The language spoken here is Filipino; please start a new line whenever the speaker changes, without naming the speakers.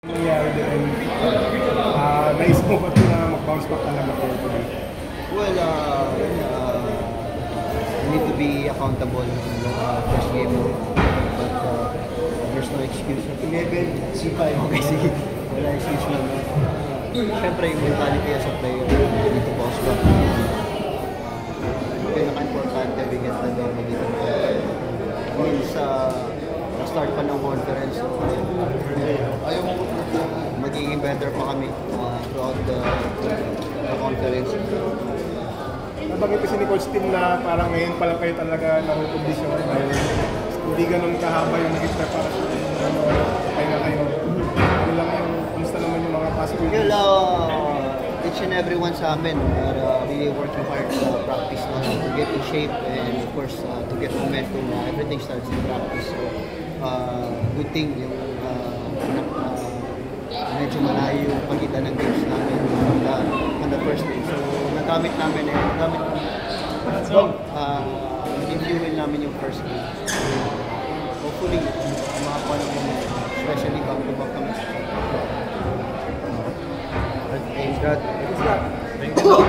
Nangyari din, naisip mo ba ito na mag-bounce back talaga po ito?
Well, you need to be accountable in the first game. But there's no excuse. 11, C5. Okay, sige. Wala excuse na. Siyempre, yung mentality as a player, you need to bounce back. Pinaka-importante, we get the game dito. I mean, sa start pa ng conference, magiging better pa kami throughout the conference.
Nabanggit kasi ni Coach Tim na parang ngayon pa lang kayo talaga nakukondisyon dahil hindi ganun kahaba yung naging preparasyon. Kaya na kayo. Ano lang yung, kumusta naman yung mga pasok?
Well, each and every one sa amin are really working hard sa practice to get in shape and of course to get momentum. Everything starts in practice. So, good thing yung medyo malayo yung pagitan ng games namin on the first day. So, nagamit namin in-fuel namin yung first game. Hopefully, makakuha namin especially back-to-back kami.
Thank you.